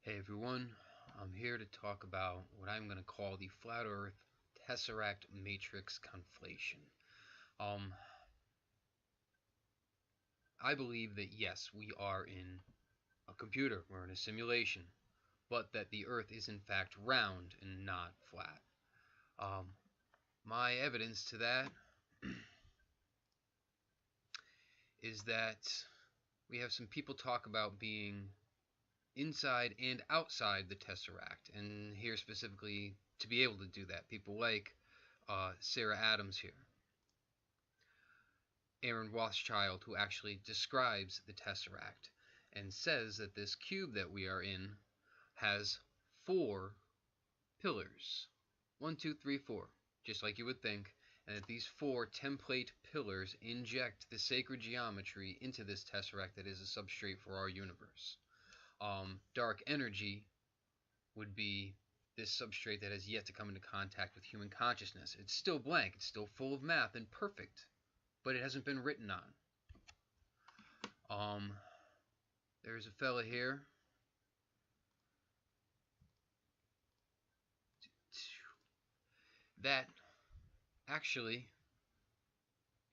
Hey everyone, I'm here to talk about what I'm going to call the Flat Earth Tesseract Matrix Conflation. I believe that yes, we are in a computer, we're in a simulation, but that the Earth is in fact round and not flat. My evidence to that is that we have some people talk about being inside and outside the Tesseract, and here specifically to be able to do that, people like Sarah Adams here, Erin Rosthschild, who actually describes the Tesseract and says that this cube that we are in has 4 pillars. 1, 2, 3, 4, just like you would think, and that these 4 template pillars inject the sacred geometry into this Tesseract that is a substrate for our universe. Dark energy would be this substrate that has yet to come into contact with human consciousness. It's still blank, it's still full of math and perfect, but it hasn't been written on. There's a fella here that actually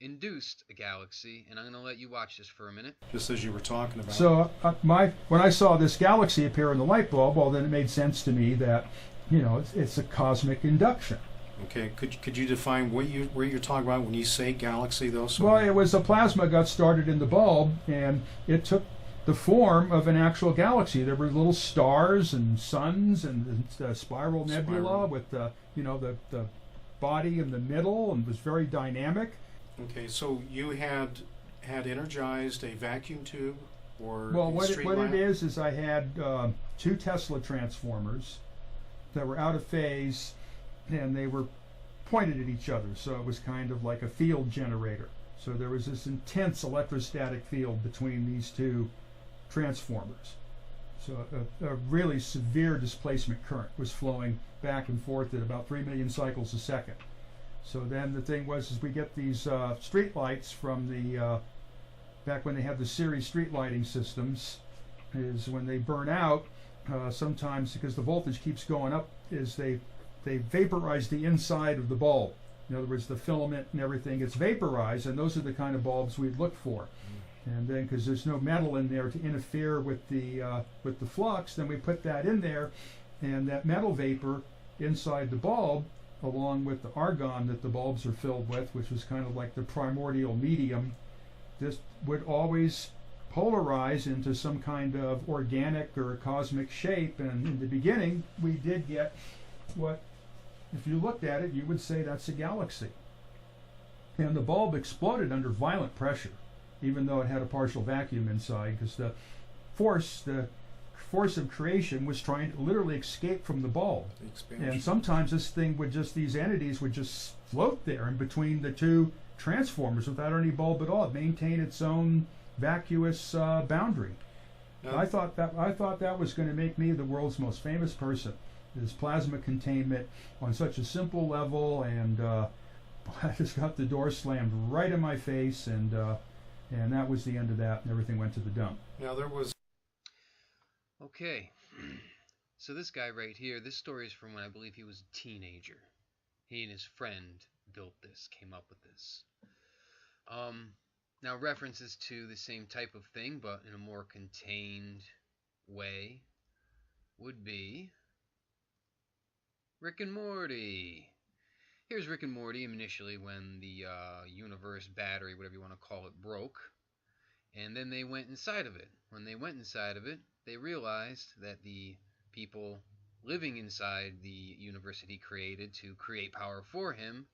induced a galaxy, and I'm going to let you watch this for a minute. Just as you were talking about. So when I saw this galaxy appear in the light bulb, well, then it made sense to me that, it's a cosmic induction. Okay, could you define what you're talking about when you say galaxy, though? Well, it was a plasma got started in the bulb, and it took the form of an actual galaxy. There were little stars and suns and spiral nebula with the body in the middle, and was very dynamic. Okay, so you had energized a vacuum tube, or well, what street it lamp? is I had 2 Tesla transformers that were out of phase, and they were pointed at each other, so it was kind of like a field generator. So there was this intense electrostatic field between these 2 transformers. So a really severe displacement current was flowing back and forth at about 3 million cycles a second. So then the thing was, is we get these street lights from the back when they had the series street lighting systems, is when they burn out, sometimes because the voltage keeps going up, is they vaporize the inside of the bulb. In other words, the filament and everything gets vaporized, and those are the kind of bulbs we'd look for. And then, because there's no metal in there to interfere with the flux, then we put that in there, and that metal vapor inside the bulb, along with the argon that the bulbs are filled with, which was kind of like the primordial medium, this would always polarize into some kind of organic or cosmic shape. And in the beginning, we did get what, if you looked at it, you would say that's a galaxy. And the bulb exploded under violent pressure, even though it had a partial vacuum inside, because the force of creation was trying to literally escape from the bulb. And sometimes these entities would just float there in between the 2 transformers without any bulb at all, maintain its own vacuous boundary. No. I thought that was going to make me the world's most famous person, is plasma containment on such a simple level, and I just got the door slammed right in my face, and that was the end of that, and everything went to the dump. Now there was. Okay, so this guy right here, this story is from when I believe he was a teenager. He and his friend built this, came up with this. Now references to the same type of thing, but in a more contained way, would be Rick and Morty. Here's Rick and Morty initially when the universe battery, whatever you want to call it, broke. And then they went inside of it. When they went inside of it, they realized that the people living inside the universe that he created to create power for him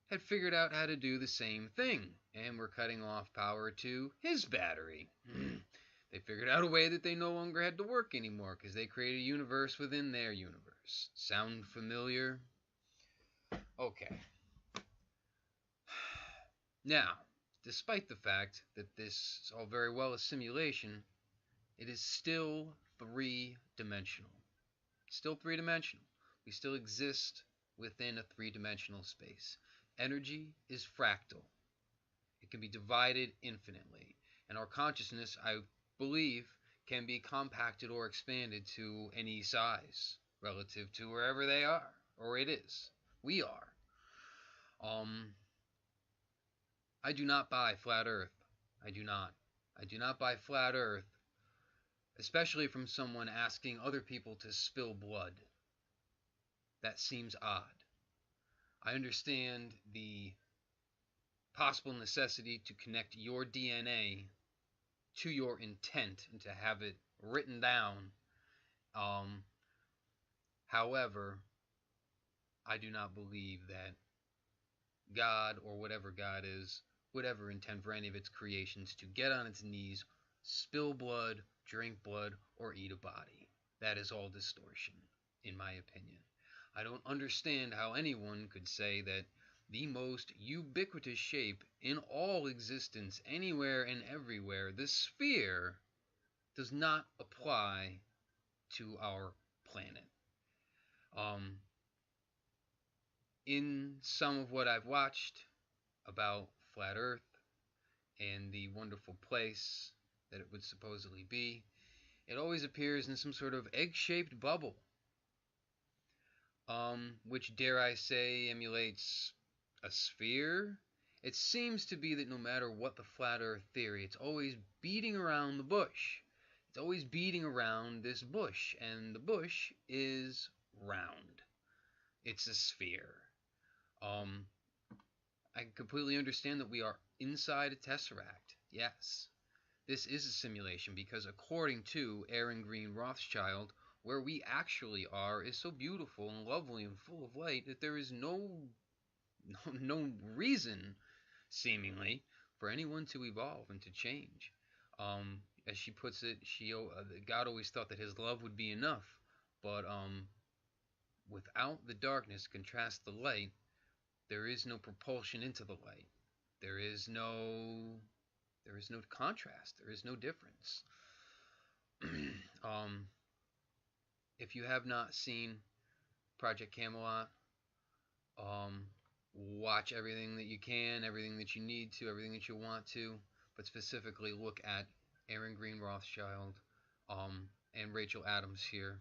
had figured out how to do the same thing, and were cutting off power to his battery. They figured out a way that they no longer had to work anymore, because they created a universe within their universe. Sound familiar? Okay. Now, despite the fact that this is all very well a simulation, it is still 3-dimensional. Still 3-dimensional. We still exist within a 3-dimensional space. Energy is fractal. It can be divided infinitely. And our consciousness, I believe, can be compacted or expanded to any size relative to wherever they are, or it is. We are. I do not buy flat Earth. I do not. I do not buy flat Earth, especially from someone asking other people to spill blood. That seems odd. I understand the possible necessity to connect your DNA to your intent and to have it written down. However, I do not believe that God, or whatever God is, would ever intend for any of its creations to get on its knees, spill blood, drink blood, or eat a body. That is all distortion, in my opinion. I don't understand how anyone could say that the most ubiquitous shape in all existence, anywhere and everywhere, the sphere, does not apply to our planet. In some of what I've watched about flat Earth and the wonderful place that it would supposedly be, it always appears in some sort of egg-shaped bubble, which, dare I say, emulates a sphere. It seems to be that no matter what the flat Earth theory, it's always beating around the bush. It's always beating around this bush, and the bush is round. It's a sphere. I completely understand that we are inside a tesseract. Yes, this is a simulation because according to Erin Rosthschild, where we actually are is so beautiful and lovely and full of light that there is no reason, seemingly, for anyone to evolve and to change. As she puts it, God always thought that His love would be enough, but without the darkness contrast the light, there is no propulsion into the light. There is no contrast. There is no difference. If you have not seen Project Camelot, watch everything that you can, everything that you need to, everything that you want to, but specifically look at Erin Rosthschild and Rachel Adams here.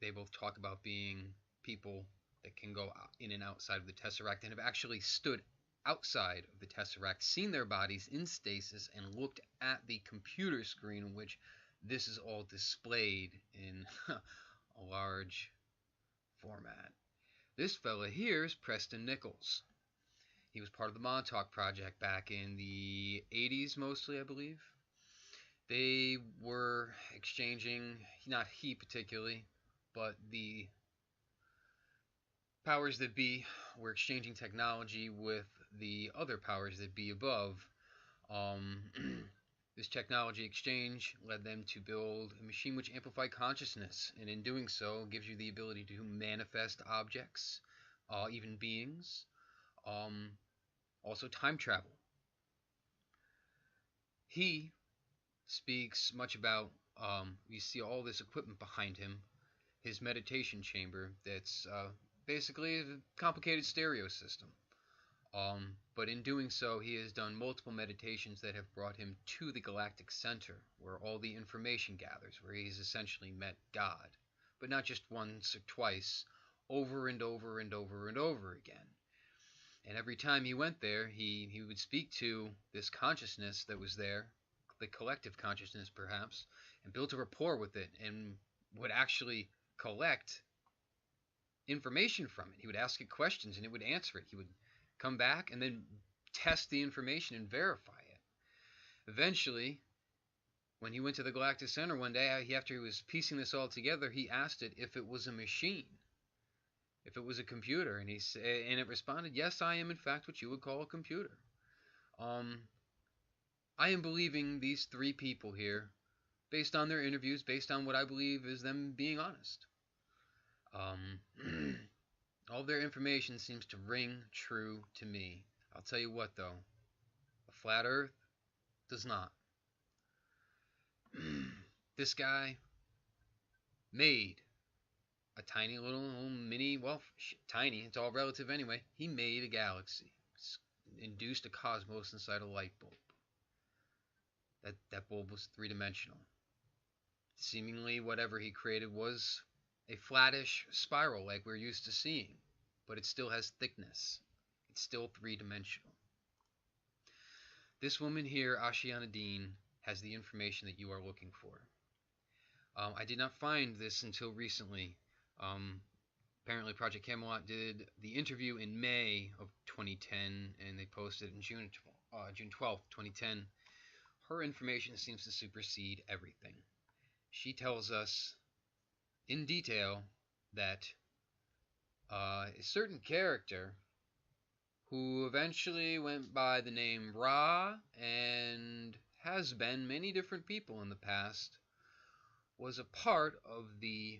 They both talk about being people that can go in and outside of the Tesseract and have actually stood outside of the Tesseract, seen their bodies in stasis, and looked at the computer screen in which this is all displayed in a large format. This fella here is Preston Nichols. He was part of the Montauk Project back in the 80s mostly, I believe. They were exchanging, not he particularly, but the powers that be were exchanging technology with the other powers that be above. This technology exchange led them to build a machine which amplified consciousness, and in doing so gives you the ability to manifest objects, even beings, also time travel. He speaks much about, you see all this equipment behind him, his meditation chamber that's basically a complicated stereo system. But in doing so, he has done multiple meditations that have brought him to the galactic center, where all the information gathers, where he's essentially met God. But not just once or twice, over and over and over and over again. And every time he went there, he would speak to this consciousness that was there, the collective consciousness perhaps, and built a rapport with it, and would actually collect information from it. He would ask it questions and it would answer it. He would come back and then test the information and verify it. Eventually, when he went to the Galactic Center one day, after he was piecing this all together, he asked it if it was a machine, if it was a computer, and it responded, "Yes, I am in fact what you would call a computer." I am believing these three people here, based on their interviews, based on what I believe is them being honest. All their information seems to ring true to me. I'll tell you what, though, a flat Earth does not. This guy made a tiny little mini, well, tiny, it's all relative anyway. He made a galaxy, induced a cosmos inside a light bulb. That bulb was three-dimensional. Seemingly, whatever he created was a flattish spiral like we're used to seeing, but it still has thickness. It's still three-dimensional. This woman here, Ashayana Deane, has the information that you are looking for. I did not find this until recently. Apparently Project Camelot did the interview in May of 2010, and they posted it in June 12th, 2010. Her information seems to supersede everything. She tells us in detail that a certain character who eventually went by the name Ra and has been many different people in the past was a part of the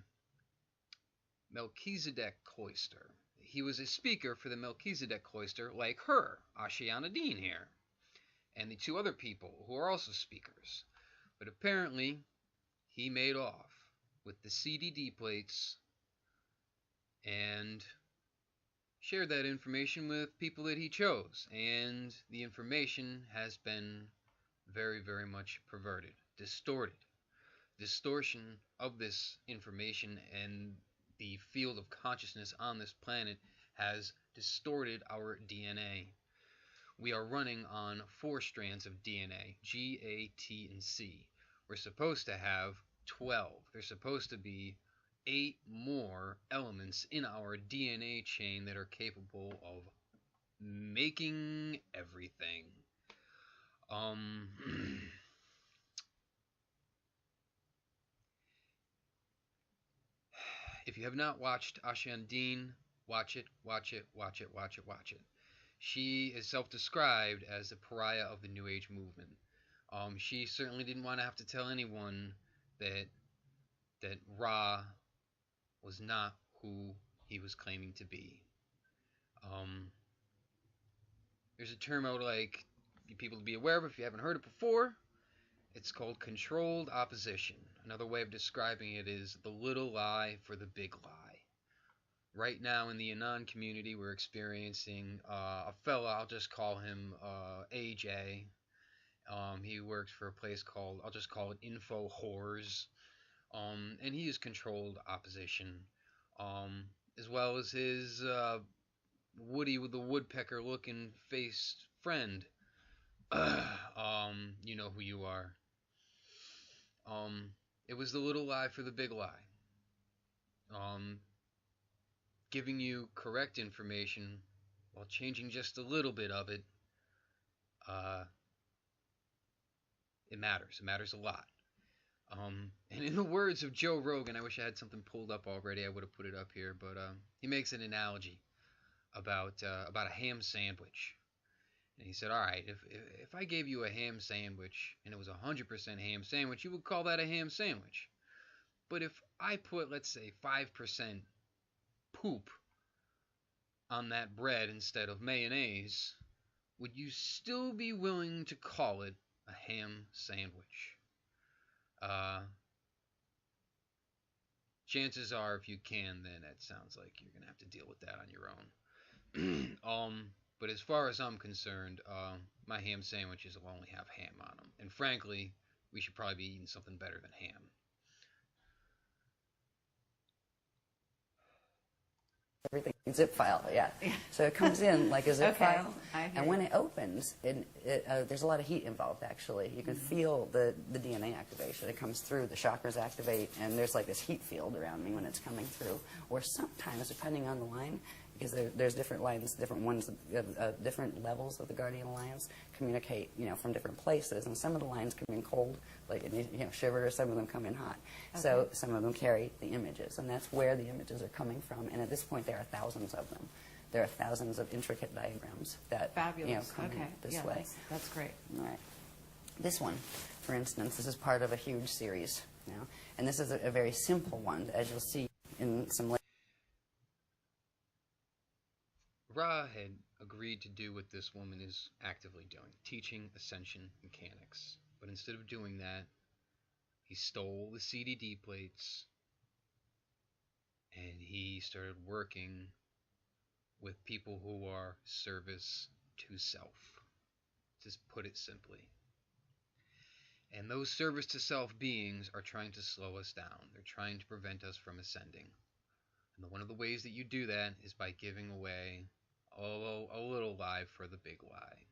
Melchizedek Cloister. He was a speaker for the Melchizedek Cloister, like her, Ashayana Deane here, and the two other people who are also speakers. But apparently, he made off with the CDD plates and shared that information with people that he chose. And the information has been very, very much perverted, distorted. Distortion of this information and the field of consciousness on this planet has distorted our DNA. We are running on 4 strands of DNA, G, A, T, and C. We're supposed to have 12. There's supposed to be 8 more elements in our DNA chain that are capable of making everything. If you have not watched Ashayana Deane, watch it. She is self-described as the pariah of the New Age movement. She certainly didn't want to have to tell anyone that Ra was not who he was claiming to be. There's a term I would like people to be aware of if you haven't heard it before. It's called controlled opposition. Another way of describing it is the little lie for the big lie. Right now in the Anon community, we're experiencing a fella, I'll just call him AJ. He works for a place called, I'll just call it Info Whores. And he is controlled opposition. As well as his Woody with the woodpecker looking faced friend. You know who you are. It was the little lie for the big lie. Giving you correct information while changing just a little bit of it. It matters. It matters a lot. And in the words of Joe Rogan, I wish I had something pulled up already. I would have put it up here, but he makes an analogy about a ham sandwich. And he said, all right, if I gave you a ham sandwich and it was 100% ham sandwich, you would call that a ham sandwich. But if I put, let's say, 5% poop on that bread instead of mayonnaise, would you still be willing to call it a ham sandwich? Chances are, if you can, then that sounds like you're going to have to deal with that on your own. But as far as I'm concerned, my ham sandwiches will only have ham on them. And frankly, we should probably be eating something better than ham. Everything zip file, yeah. So it comes in like a zip file, and when it opens, there's a lot of heat involved. Actually, you can feel the DNA activation. It comes through, the chakras activate, and there's like this heat field around me when it's coming through. Or sometimes, depending on the line, because there's different lines, different ones, different levels of the Guardian Alliance communicate, from different places, and some of the lines come in cold, like shiver, some of them come in hot. Okay. So some of them carry the images, and that's where the images are coming from. And at this point, there are thousands of them. There are thousands of intricate diagrams that come in this way. That's great. All right. This one, for instance, this is part of a huge series now, and this is a very simple one, as you'll see in some. Ra had agreed to do what this woman is actively doing, teaching ascension mechanics. But instead of doing that, he stole the CDD plates and he started working with people who are service to self. Just put it simply. And those service to self beings are trying to slow us down. They're trying to prevent us from ascending. And one of the ways that you do that is by giving away a little lie for the big lie.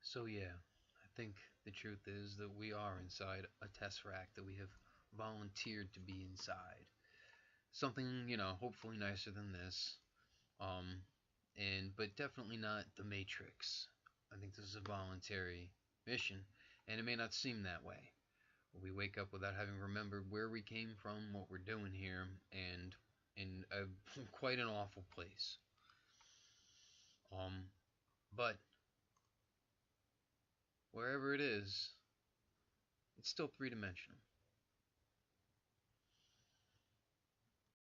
So yeah, I think the truth is that we are inside a tesseract, that we have volunteered to be inside. Something, hopefully nicer than this. But definitely not the Matrix. I think this is a voluntary mission, and it may not seem that way. We wake up without having remembered where we came from, what we're doing here, and in quite an awful place. But wherever it is, it's still three-dimensional.